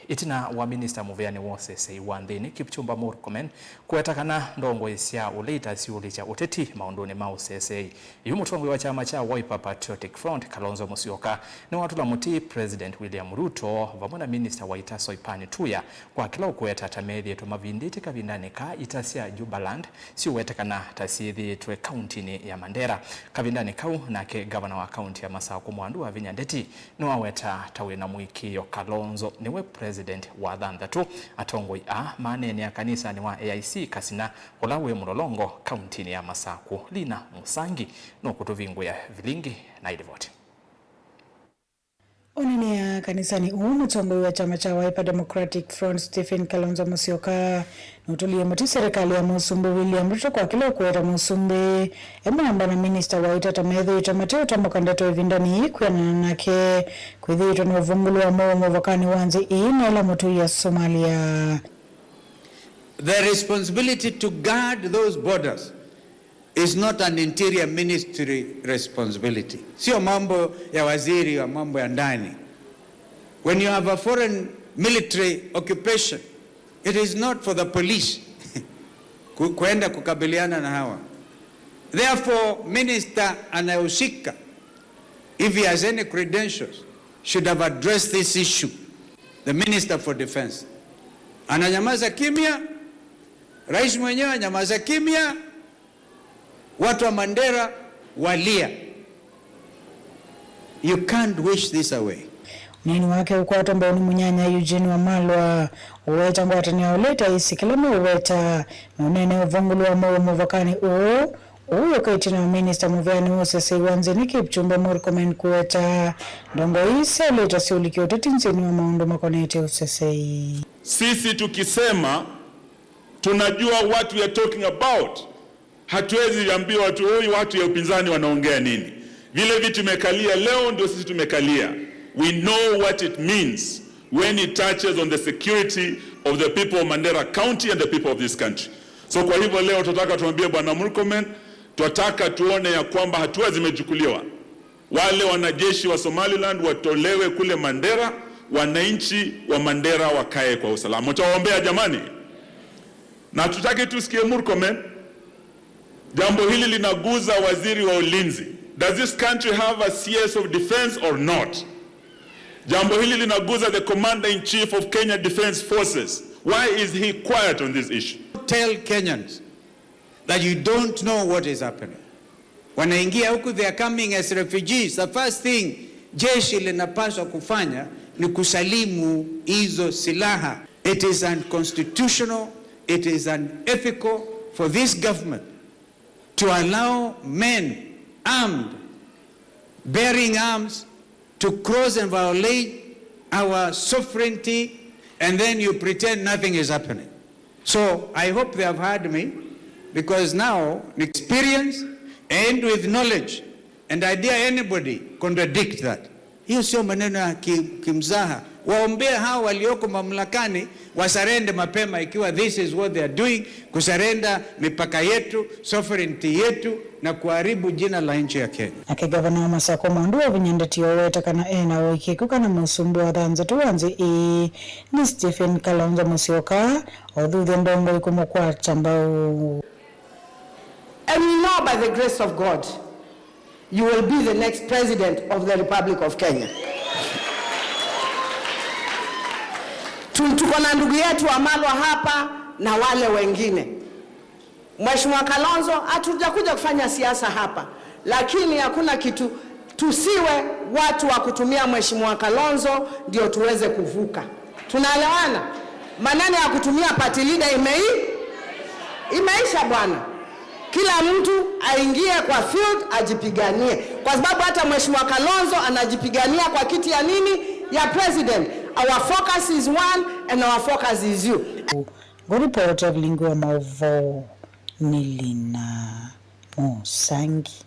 itina wa Minister Muveani Wosese Wanthini Kipchumba Murkomen kuetakana ndongo isya uleita siulicha uteti maunduni mausese yumutongo wa chama cha Wiper Patriotic Front Kalonzo Musyoka ni watula muti President William Ruto vamona Minister wa Itaso Ipani Tuya kwa kila ukueta tamethi eto mavinditi kavindani ka itasya Jubaland si uwetakana tasithi twe kauntini ya Mandera kavindani kau nake governor wa kaunti ya Masako Mwandu wa Vinyandeti no aweta tawe na mwiki yo Kalonzo niwe President wa Thanthatu atongoi manene ya kanisa ni wa AIC kasina ulawe mulolongo kauntini ya Masako Lina Musangi no kutuvingu ya vilingi na ilivoti. Onini ya kanisani mutongo wa chama cha Wiper Democratic Front Stephen Kalonzo Musyoka nutulia muti serikali ya Musumbi William Ruto kwa kila kuweta Musumbi emamba na Minister wa Ita tamethi itamateo tamukandato evindani kuyanana nake kwithito na uvungulu wa momo vakani wanzi inela mutu ya Somalia. The responsibility to guard those borders is not an interior ministry responsibility. Sio mambo ya waziri wa mambo ya ndani. When you have a foreign military occupation, it is not for the police kuenda kukabiliana na hawa. Therefore, minister anayehusika, if he has any credentials, should have addressed this issue. The Minister for Defense. Ananyamaza kimya, rais mwenyewe ananyamaza kimya, watu wa Mandera walia. You can't wish this away. Nini wake ukwata mboni munyanya Eugene Wamalwa uweta ngwatani ya uleta isi kilama uweta unene uvungulu wa momo vakani uyo kaitina wa Minister Muveani Wosese Wanthini Kipchumba Murkomen kuweta ndongo isi uleta siuliki uteti nsini wa maundu makonete usesei. Sisi tukisema tunajua what we are talking about. Hatuwezi ambia watu ya upinzani wanaongea nini. Vile vitu tumekalia leo ndio sisi tumekalia. We know what it means when it touches on the security of the people of Mandera County and the people of this country. So kwa hivyo leo tunataka tuambie Bwana Murkomen, tunataka tuone ya kwamba hatua zimechukuliwa. Wale wanajeshi wa Somaliland watolewe kule Mandera, wananchi wa Mandera wakae kwa usalama. Tutawaombea jamani. Na tutake tusikie Murkomen. Jambo hili linaguza waziri wa ulinzi. Does this country have a CS of defense or not? Jambo hili linaguza the commander-in-chief of Kenya Defense Forces. Why is he quiet on this issue? Tell Kenyans that you don't know what is happening. Wanaingia huku, they are coming as refugees. The first thing jeshi linapaswa kufanya ni kusalimu hizo silaha. It is unconstitutional, it is unethical for this government to allow men armed, bearing arms, to cross and violate our sovereignty, and then you pretend nothing is happening. So I hope they have heard me, because now experience and with knowledge, and I dare anybody contradict that. Hiyo sio maneno ya kimzaha. Waombea hao walioko mamlakani wasarende mapema ikiwa this is what they are doing, kusarenda mipaka yetu, sovereignty yetu na kuharibu jina la nchi ya Kenya. Ake governor wa Masako Mwandu wa Vinyandeti oweta kana na wikikuka na Musumbi wa Thanthatu wanzi ni Stephen Kalonzo Musyoka odhuthe ndongo ikumukwata mbau. And we know by the grace of God, you will be the next president of the Republic of Kenya. Tuko na ndugu yetu Wamalwa hapa na wale wengine. Mheshimiwa Kalonzo, hatujakuja kufanya siasa hapa, lakini hakuna kitu, tusiwe watu wa kutumia Mheshimiwa Kalonzo ndio tuweze kuvuka. Tunaelewana? Maneno ya kutumia party leader imeisha bwana. Kila mtu aingie kwa field ajipiganie, kwa sababu hata Mheshimiwa Kalonzo anajipigania kwa kiti ya nini? Ya president. Our focus is one and our focus is you. Go report of Lingua Mavo Nilina Musangi.